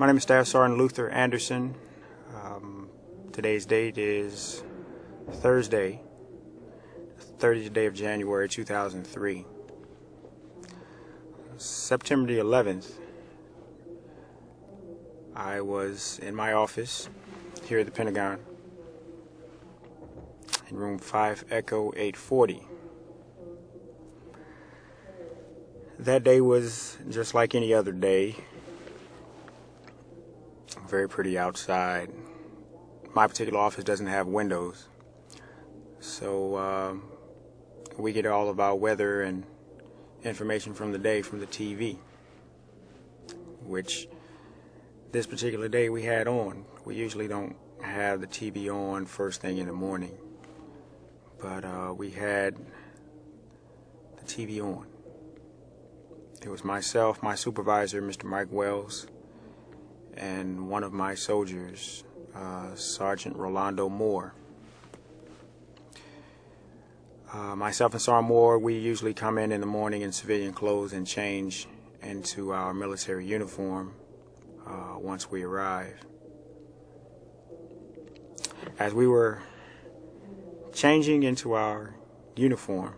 My name is Staff Sergeant Luther Anderson. Today's date is Thursday, 30th day of January 2003. September the 11th, I was in my office here at the Pentagon in room 5 Echo 840. That day was just like any other day. Very pretty outside. My particular office doesn't have windows, so we get all of our weather and information from the day from the TV, which this particular day we had on. We usually don't have the TV on first thing in the morning, but we had the TV on. It was myself, my supervisor, Mr. Mike Wells, and one of my soldiers, Sergeant Rolando Moore. Myself and Sergeant Moore, we usually come in the morning in civilian clothes and change into our military uniform once we arrive. As we were changing into our uniform,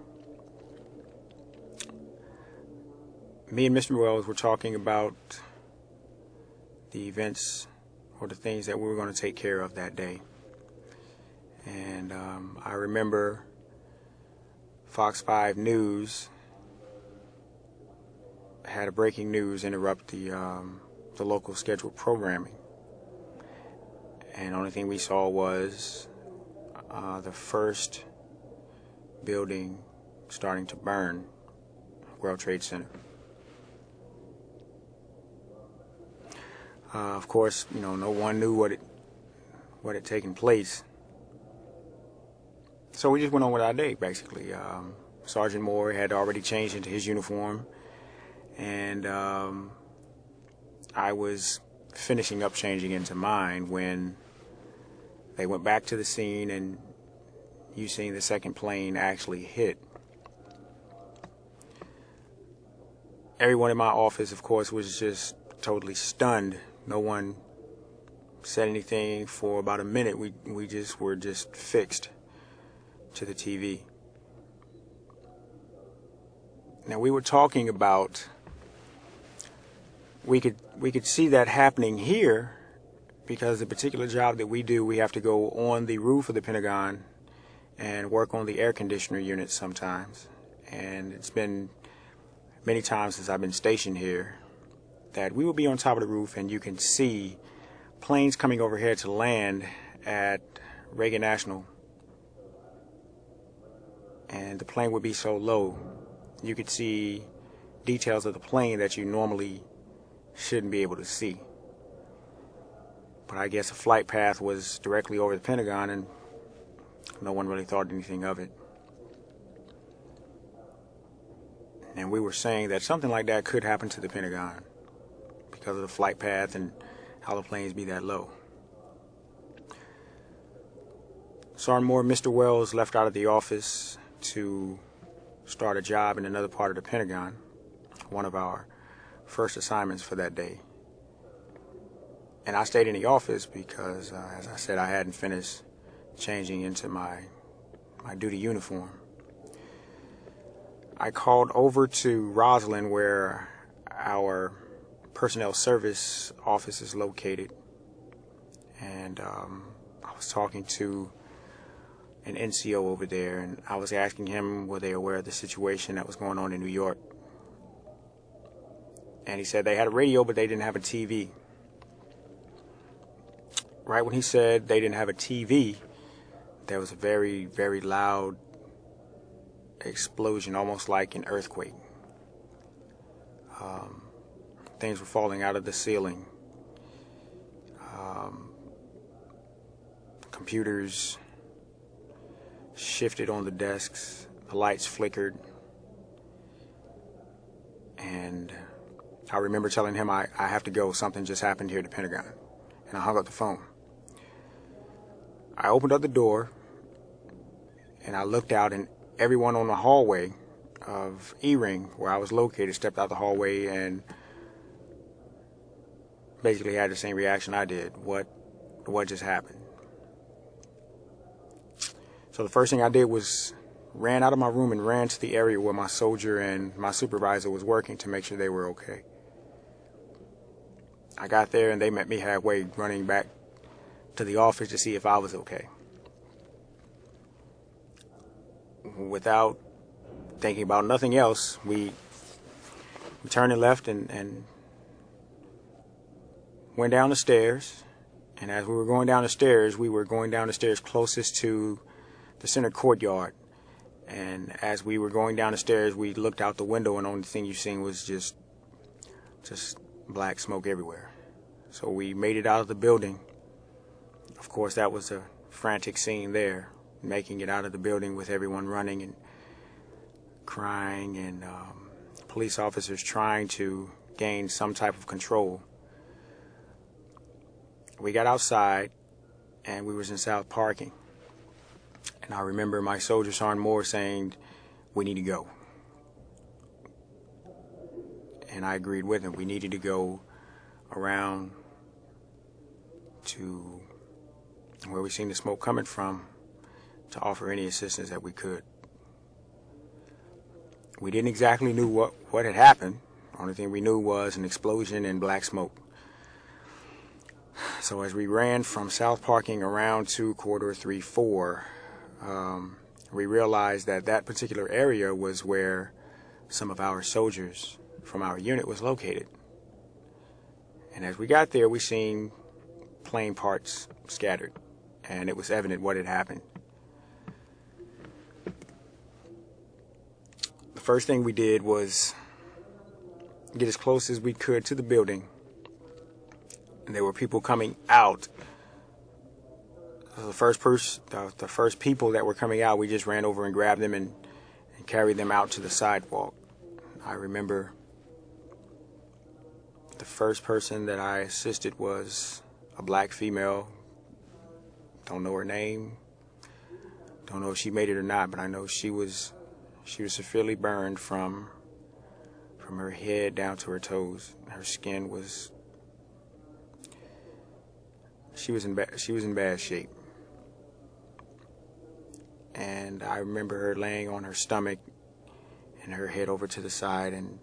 me and Mr. Wells were talking about the events or the things that we were going to take care of that day. And I remember Fox 5 News had a breaking news interrupt the local scheduled programming. And the only thing we saw was the first building starting to burn, World Trade Center. Of course, no one knew what had taken place. So we just went on with our day, basically. Sergeant Moore had already changed into his uniform, and I was finishing up changing into mine when they went back to the scene, and you seen the second plane actually hit. Everyone in my office, of course, was just totally stunned. No one said anything for about a minute. We just were just fixed to the TV. Now we were talking about we could see that happening here because the particular job that we do, we have to go on the roof of the Pentagon and work on the air conditioner unit sometimes. And it's been many times since I've been stationed here that we will be on top of the roof and you can see planes coming overhead to land at Reagan National, and the plane would be so low you could see details of the plane that you normally shouldn't be able to see. But I guess a flight path was directly over the Pentagon and no one really thought anything of it. And we were saying that something like that could happen to the Pentagon because of the flight path and how the planes be that low. Sergeant Moore and Mr. Wells left out of the office to start a job in another part of the Pentagon, one of our first assignments for that day. And I stayed in the office because, as I said, I hadn't finished changing into my duty uniform. I called over to Roslyn, where our personnel service office is located, and I was talking to an NCO over there, and I was asking him were they aware of the situation that was going on in New York. And he said they had a radio but they didn't have a TV. Right when he said they didn't have a TV, there was a very, very loud explosion, almost like an earthquake. Things were falling out of the ceiling. Computers shifted on the desks. The lights flickered. And I remember telling him I have to go. Something just happened here at the Pentagon. And I hung up the phone. I opened up the door and I looked out, and everyone on the hallway of E-Ring, where I was located, stepped out the hallway, and basically had the same reaction I did. What just happened? So the first thing I did was ran out of my room and ran to the area where my soldier and my supervisor was working to make sure they were okay. I got there and they met me halfway, running back to the office to see if I was okay. Without thinking about nothing else, we turned and left and went down the stairs. And as we were going down the stairs, we were going down the stairs closest to the center courtyard. And as we were going down the stairs, we looked out the window, and the only thing you seen was just black smoke everywhere. So we made it out of the building. Of course, that was a frantic scene there, making it out of the building with everyone running and crying, and police officers trying to gain some type of control. We got outside, and we was in South Parking. And I remember my soldier, Sergeant Moore, saying, "We need to go." And I agreed with him. We needed to go around to where we seen the smoke coming from to offer any assistance that we could. We didn't exactly know what had happened. The only thing we knew was an explosion and black smoke. So as we ran from South Parking around to Corridor 3-4, we realized that that particular area was where some of our soldiers from our unit was located. And as we got there, we seen plane parts scattered, and it was evident what had happened. The first thing we did was get as close as we could to the building, and there were people coming out. The first people that were coming out, we just ran over and grabbed them and carried them out to the sidewalk. I remember the first person that I assisted was a black female. Don't know her name. Don't know if she made it or not, but I know she was severely burned from her head down to her toes. Her skin was she was in bad shape. And I remember her laying on her stomach and her head over to the side, and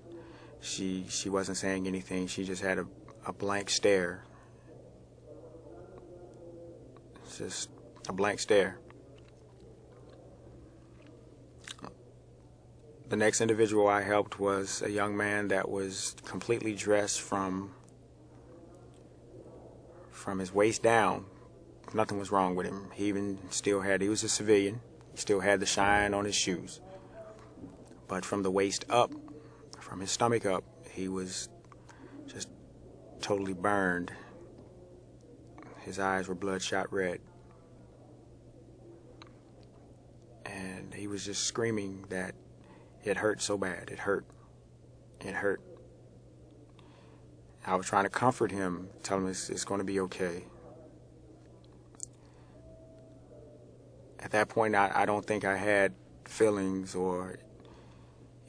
she wasn't saying anything. She just had a blank stare. It's just a blank stare. The next individual I helped was a young man that was completely dressed from his waist down. Nothing was wrong with him. He was a civilian. He still had the shine on his shoes. But from the waist up, from his stomach up, he was just totally burned. His eyes were bloodshot red. And he was just screaming that it hurt so bad. It hurt. It hurt. I was trying to comfort him, tell him it's going to be okay. At that point, I don't think I had feelings or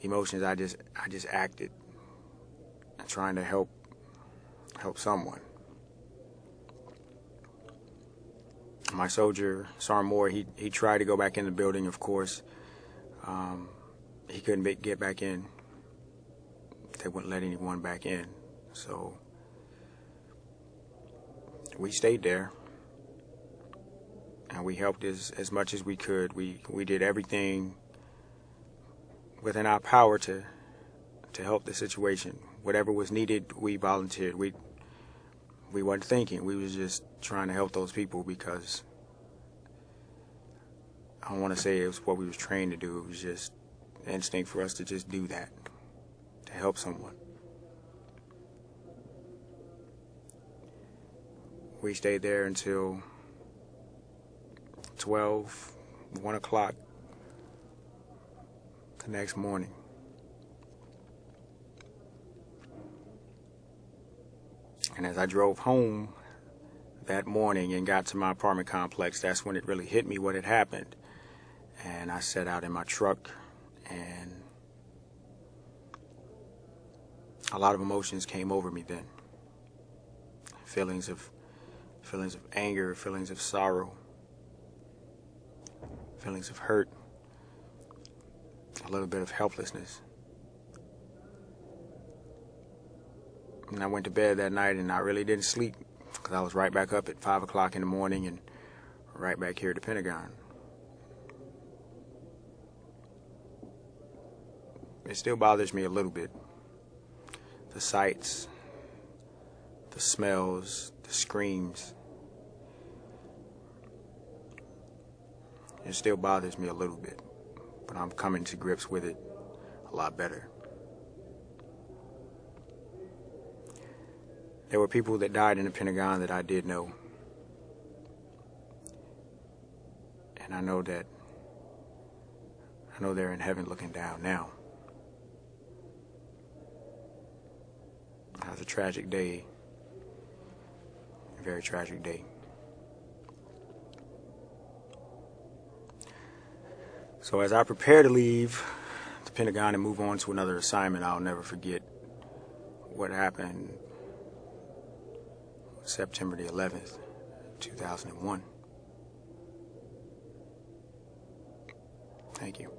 emotions. I just acted, trying to help someone. My soldier, Sergeant Moore, he tried to go back in the building. Of course, he couldn't get back in. They wouldn't let anyone back in. So we stayed there, and we helped as much as we could. We did everything within our power to help the situation. Whatever was needed, we volunteered. We weren't thinking. We was just trying to help those people, because I don't want to say it was what we was trained to do. It was just instinct for us to just do that, to help someone. We stayed there until 1 o'clock the next morning. And as I drove home that morning and got to my apartment complex, that's when it really hit me what had happened. And I sat out in my truck, and a lot of emotions came over me then. feelings of anger, feelings of sorrow, feelings of hurt, a little bit of helplessness. And I went to bed that night and I really didn't sleep because I was right back up at 5 o'clock in the morning and right back here at the Pentagon. It still bothers me a little bit. The sights, the smells, the screams. It still bothers me a little bit, but I'm coming to grips with it a lot better. There were people that died in the Pentagon that I did know. And I know they're in heaven looking down now. It was a tragic day, a very tragic day. So as I prepare to leave the Pentagon and move on to another assignment, I'll never forget what happened September the 11th, 2001. Thank you.